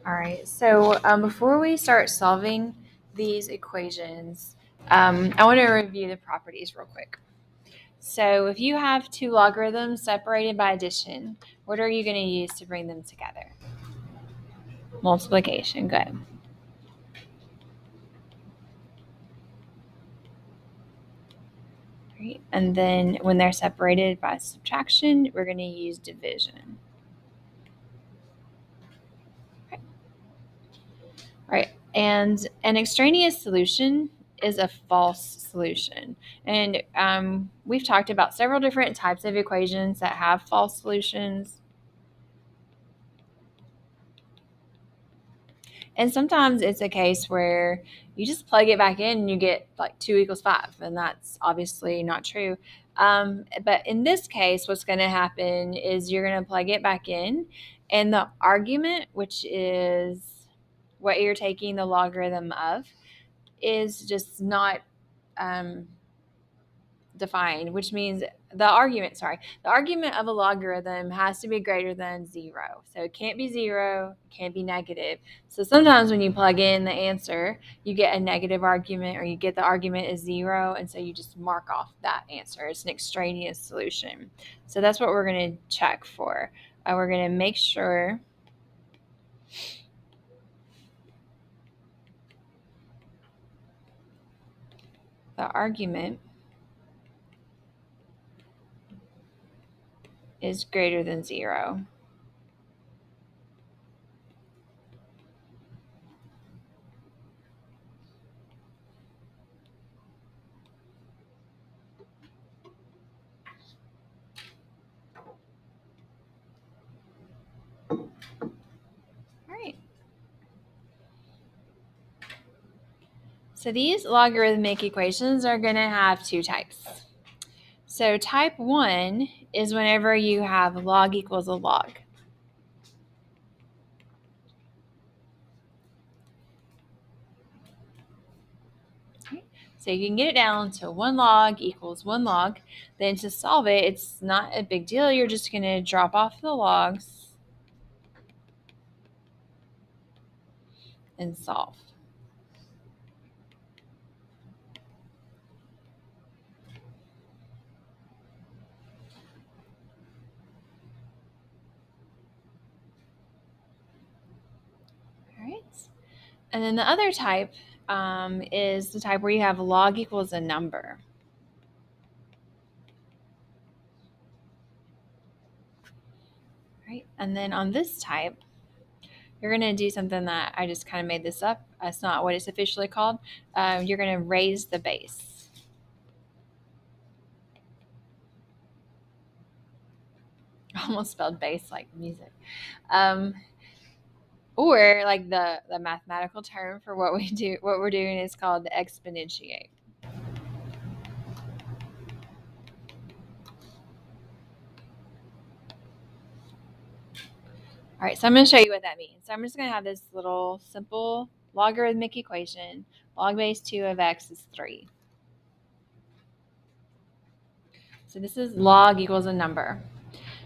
All right, so before we start solving these equations, I want to review the properties real quick. So if you have two logarithms separated by addition, what are you going to use to bring them together? Multiplication, good. Right. And then when they're separated by subtraction, we're going to use division. Right. And an extraneous solution is a false solution. And we've talked about several different types of equations that have false solutions. And sometimes it's a case where you just plug it back in and you get like 2 equals 5. And that's obviously not true. But in this case, what's going to happen is you're going to plug it back in. And the argument, which is what you're taking the logarithm of, is just not defined, which means the argument of a logarithm has to be greater than 0. So it can't be 0, it can't be negative. So sometimes when you plug in the answer, you get a negative argument or you get the argument is 0, and so you just mark off that answer. It's an extraneous solution. So that's what we're going to check for. We're going to make sure the argument is greater than 0. All right. So these logarithmic equations are going to have two types. So type 1 is whenever you have log equals a log. Okay. So you can get it down to 1 log equals 1 log. Then to solve it, it's not a big deal. You're just going to drop off the logs and solve. All right. And then the other type is the type where you have log equals a number. Right. And then on this type, you're going to do something that I just kind of made this up. That's not what it's officially called. You're going to raise the base. I almost spelled bass like music. Or like the mathematical term for what we're doing is called exponentiate. All right, so I'm going to show you what that means. So I'm just going to have this little simple logarithmic equation. Log base 2 of x is 3. So this is log equals a number.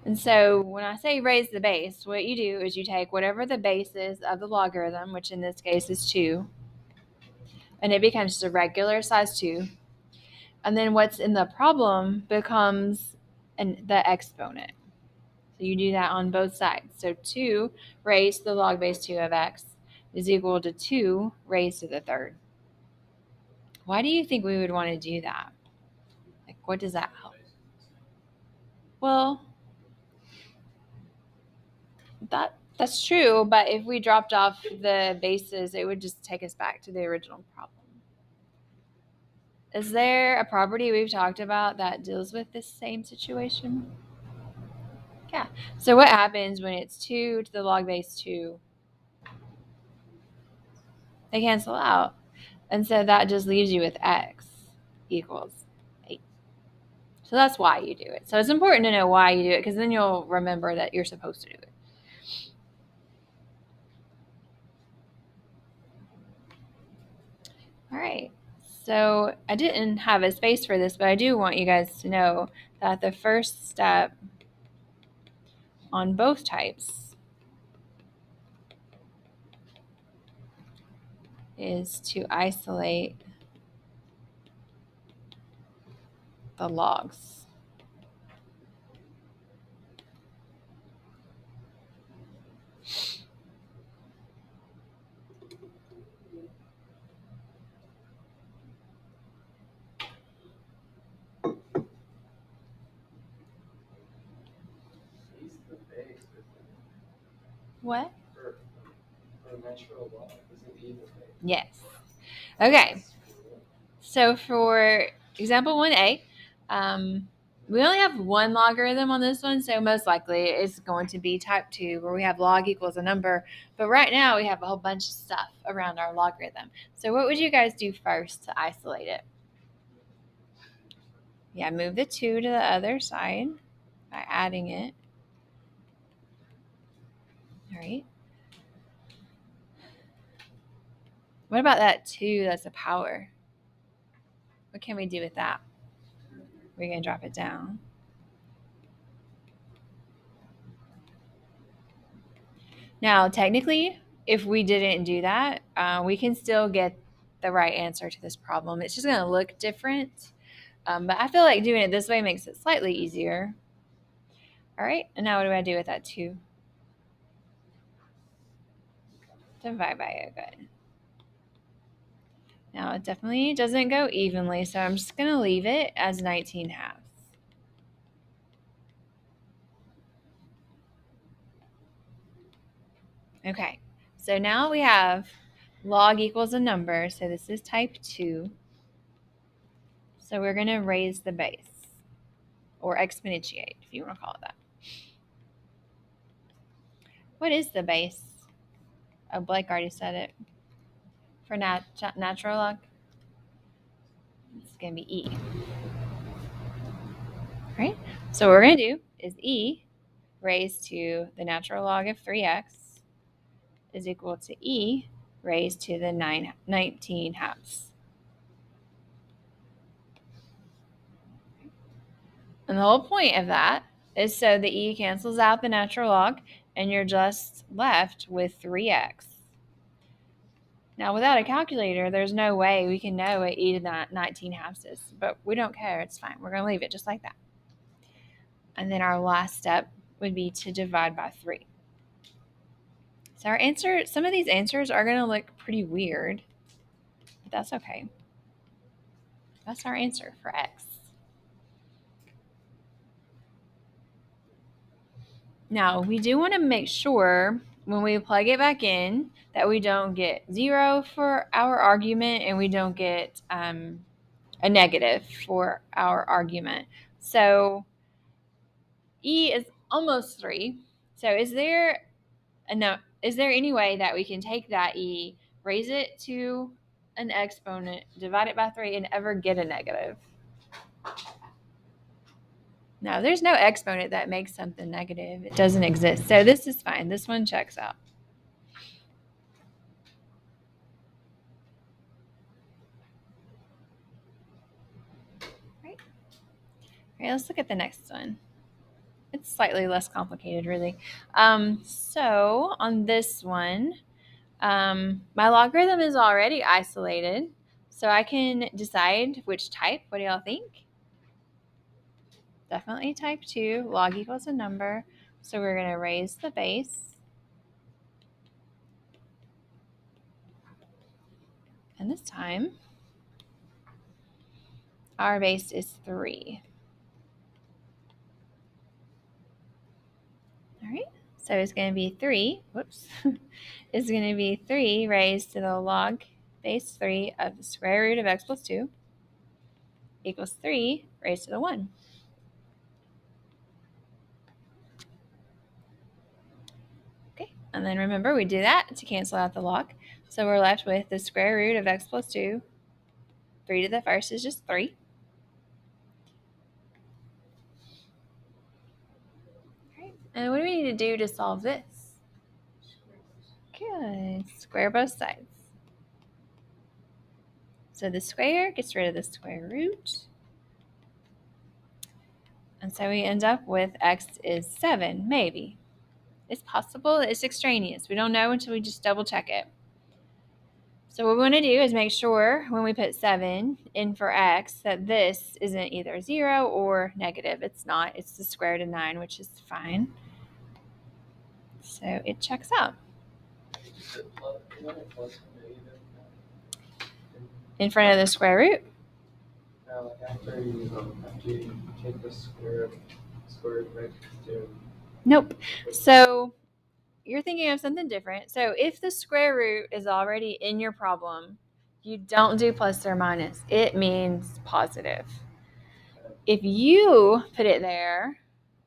And so when I say raise the base, what you do is you take whatever the base is of the logarithm, which in this case is 2, and it becomes just a regular size 2. And then what's in the problem becomes the exponent. So you do that on both sides. So 2 raised to the log base 2 of x is equal to 2 raised to the third. Why do you think we would want to do that? Like, what does that help? Well, that's true, but if we dropped off the bases, it would just take us back to the original problem. Is there a property we've talked about that deals with this same situation? Yeah. So what happens when it's 2 to the log base 2? They cancel out. And so that just leaves you with x equals 8. So that's why you do it. So it's important to know why you do it, because then you'll remember that you're supposed to do it. All right. So I didn't have a space for this, but I do want you guys to know that the first step on both types is to isolate the logs. What? For natural log, isn't e the base? Yes. Okay. So for example 1a, we only have one logarithm on this one, so most likely it's going to be type 2, where we have log equals a number. But right now we have a whole bunch of stuff around our logarithm. So what would you guys do first to isolate it? Yeah, move the 2 to the other side by adding it. All right. What about that 2 that's a power? What can we do with that? We're going to drop it down. Now, technically, if we didn't do that, we can still get the right answer to this problem. It's just going to look different. But I feel like doing it this way makes it slightly easier. All right, and now what do I do with that 2? Divide by it, good. Now, it definitely doesn't go evenly, so I'm just going to leave it as 19 halves. Okay, so now we have log equals a number, so this is type 2. So we're going to raise the base, or exponentiate, if you want to call it that. What is the base? Oh, Blake already said it. For natural log, it's going to be e. Right? So what we're going to do is e raised to the natural log of 3x is equal to e raised to the 19 halves. And the whole point of that is so the e cancels out the natural log, and you're just left with 3x. Now, without a calculator, there's no way we can know what e to the 19 halves is, but we don't care. It's fine. We're going to leave it just like that. And then our last step would be to divide by 3. So our answer, some of these answers are going to look pretty weird, but that's okay. That's our answer for x. Now, we do want to make sure when we plug it back in that we don't get 0 for our argument and we don't get a negative for our argument. So e is almost 3. So is there any way that we can take that e, raise it to an exponent, divide it by 3, and ever get a negative? No, there's no exponent that makes something negative. It doesn't exist. So this is fine. This one checks out. Right. All right, let's look at the next one. It's slightly less complicated, really. So on this one, my logarithm is already isolated, so I can decide which type. What do y'all think? Definitely type 2. Log equals a number, so we're going to raise the base. And this time, our base is 3. All right, so it's going to be 3. Whoops. It's going to be 3 raised to the log base 3 of the square root of x plus 2 equals 3 raised to the 1. Okay, and then remember we do that to cancel out the log. So we're left with the square root of x plus 2. 3 to the first is just 3. Okay, and what do we need to do to solve this? Good. Square both sides. So the square gets rid of the square root. And so we end up with x is 7, maybe. It's possible. It's extraneous. We don't know until we just double check it. So what we want to do is make sure when we put 7 in for x that this isn't either 0 or negative. It's not. It's the square root of 9, which is fine. So it checks out. In front of the square root? No, after you take the square root to. Nope. So you're thinking of something different. So if the square root is already in your problem, you don't do plus or minus. It means positive. If you put it there,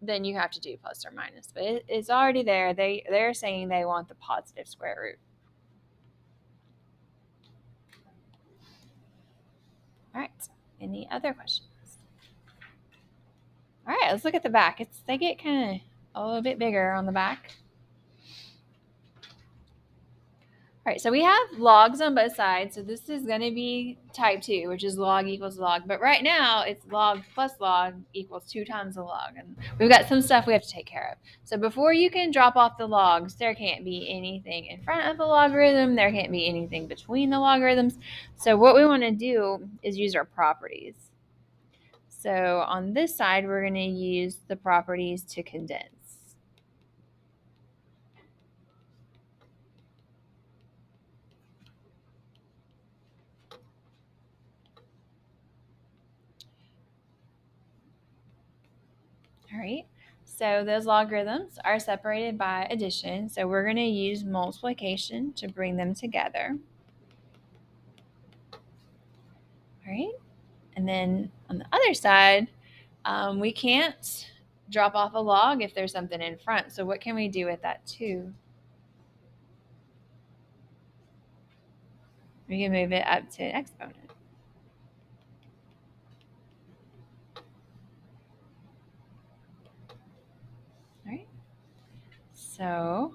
then you have to do plus or minus. But it's already there. They're saying they want the positive square root. All right. Any other questions? All right, let's look at the back. They get kind of a little bit bigger on the back. All right, so we have logs on both sides. So this is going to be type 2, which is log equals log. But right now, it's log plus log equals 2 times the log. And we've got some stuff we have to take care of. So before you can drop off the logs, there can't be anything in front of the logarithm. There can't be anything between the logarithms. So what we want to do is use our properties. So on this side, we're going to use the properties to condense. All right, so those logarithms are separated by addition, so we're going to use multiplication to bring them together. All right, and then on the other side, we can't drop off a log if there's something in front, so what can we do with that 2? We can move it up to an exponent. All right, so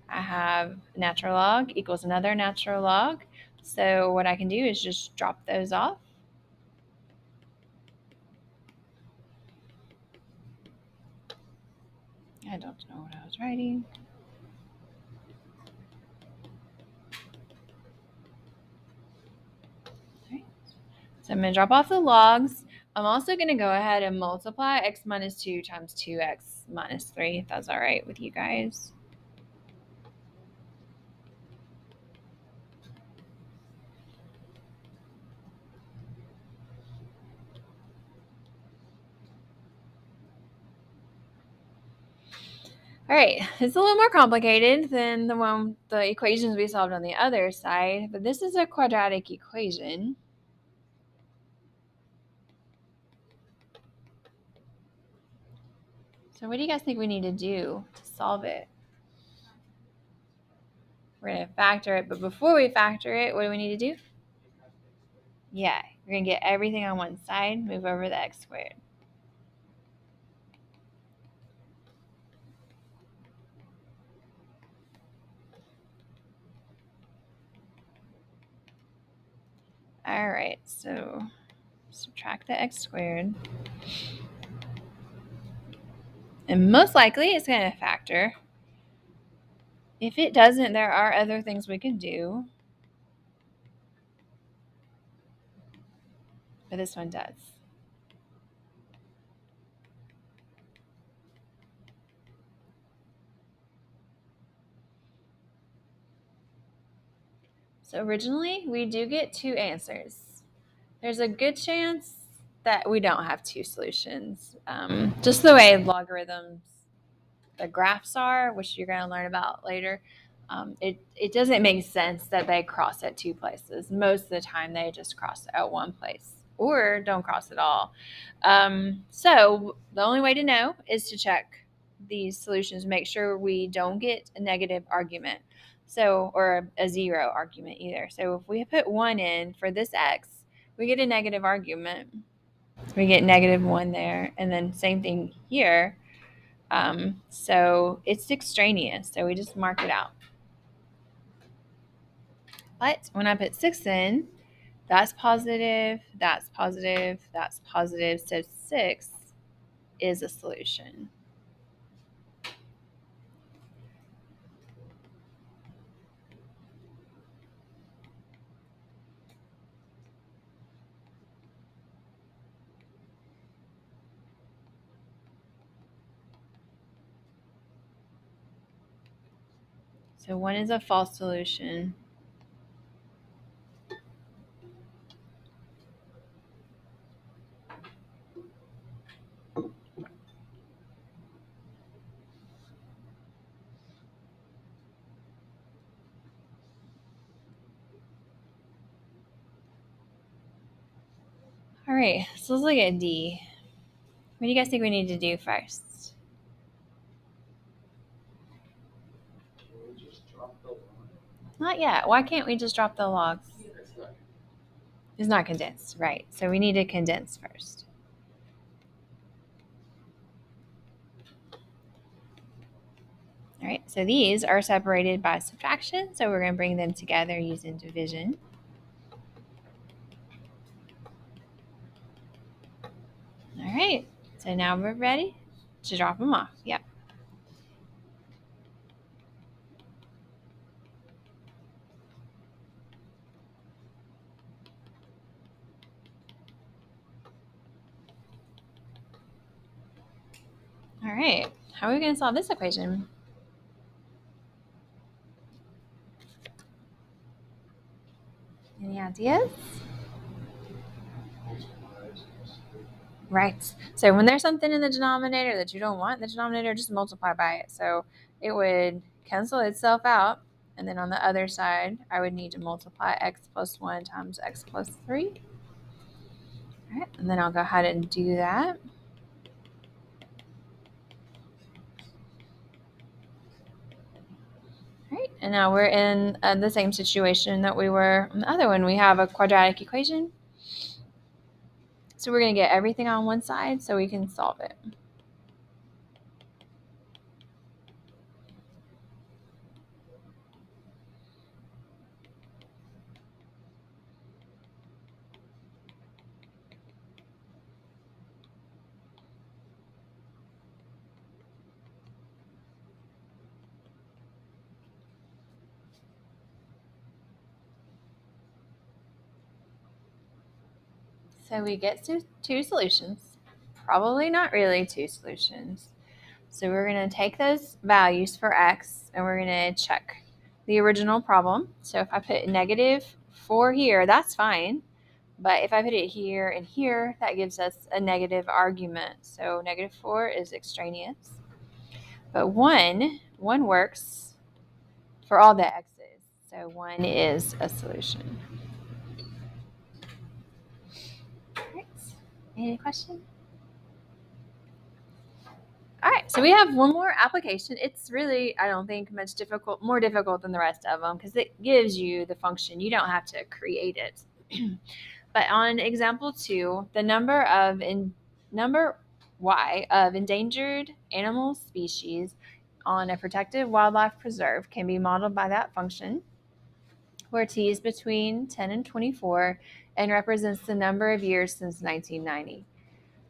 I have natural log equals another natural log. So what I can do is just drop those off. I don't know what I was writing. Okay. So I'm going to drop off the logs. I'm also going to go ahead and multiply x minus 2 times 2x minus 3, if that's all right with you guys. All right, it's a little more complicated than the equations we solved on the other side, but this is a quadratic equation. So what do you guys think we need to do to solve it? We're going to factor it, but before we factor it, what do we need to do? Yeah, we're going to get everything on one side, move over the x squared. All right, so subtract the x squared. And most likely it's going to factor. If it doesn't, there are other things we can do. But this one does. So originally, we do get 2 answers. There's a good chance that we don't have 2 solutions. Just the way logarithms, the graphs are, which you're going to learn about later, it doesn't make sense that they cross at 2 places. Most of the time, they just cross at one place or don't cross at all. So the only way to know is to check these solutions, make sure we don't get a negative argument. So, or a 0 argument either. So if we put 1 in for this x, we get a negative argument. We get -1 there, and then same thing here. So it's extraneous, so we just mark it out. But when I put 6 in, that's positive, that's positive, that's positive, so 6 is a solution. So 1 is a false solution. All right, so let's look at D. What do you guys think we need to do first? Can we just drop the line? Not yet. Why can't we just drop the logs? It's not condensed, right? So we need to condense first. All right, so these are separated by subtraction, so we're going to bring them together using division. All right, so now we're ready to drop them off. Yep. All right, how are we going to solve this equation? Any ideas? Right. So when there's something in the denominator that you don't want in the denominator, just multiply by it. So it would cancel itself out. And then on the other side, I would need to multiply x plus 1 times x plus 3. All right, and then I'll go ahead and do that. All right, and now we're in the same situation that we were on the other one. We have a quadratic equation. So we're going to get everything on one side so we can solve it. So we get to two solutions. Probably not really two solutions. So we're going to take those values for x and we're going to check the original problem. So if I put -4 here, that's fine. But if I put it here and here, that gives us a negative argument. So -4 is extraneous. But 1 works for all the x's. So 1 is a solution. All right. Any questions? All right, so we have one more application. It's really, I don't think, much more difficult than the rest of them because it gives you the function. You don't have to create it. But on example 2, the number y of endangered animal species on a protected wildlife preserve can be modeled by that function, where t is between 10 and 24 and represents the number of years since 1990.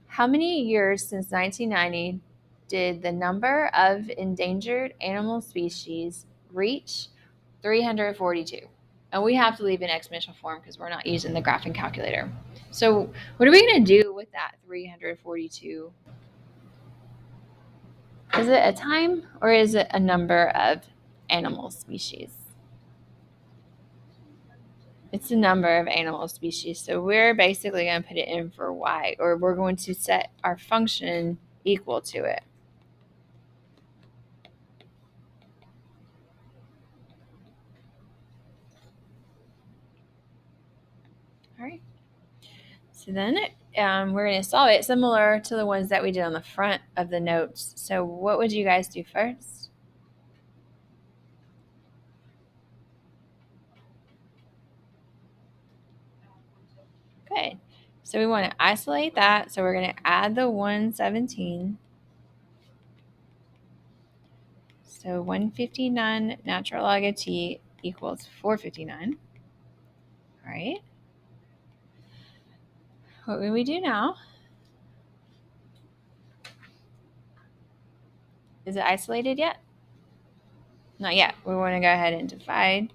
How many years since 1990 did the number of endangered animal species reach 342? And we have to leave an exponential form because we're not using the graphing calculator. So what are we going to do with that 342? Is it a time or is it a number of animal species? It's the number of animal species. So we're basically going to put it in for y, or we're going to set our function equal to it. All right. So then we're going to solve it similar to the ones that we did on the front of the notes. So what would you guys do first? Good. So we want to isolate that. So we're going to add the 117. So 159 natural log of t equals 459. All right. What will we do now? Is it isolated yet? Not yet. We want to go ahead and divide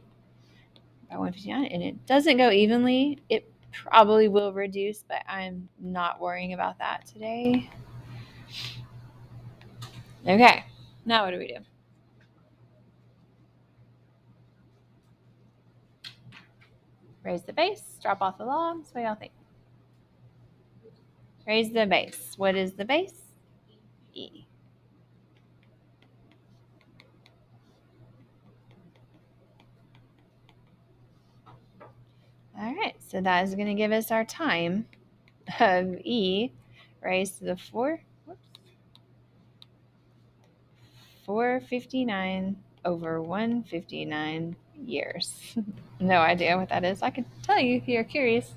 by 159, and it doesn't go evenly. It probably will reduce, but I'm not worrying about that today. Okay, now what do we do? Raise the base, drop off the logs. What do y'all think? Raise the base. What is the base? E. All right, so that is going to give us our time of E raised to the 459 over 159 years. No idea what that is. I could tell you if you're curious.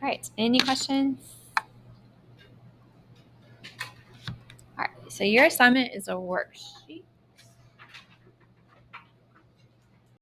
All right, any questions? All right, so your assignment is a worksheet.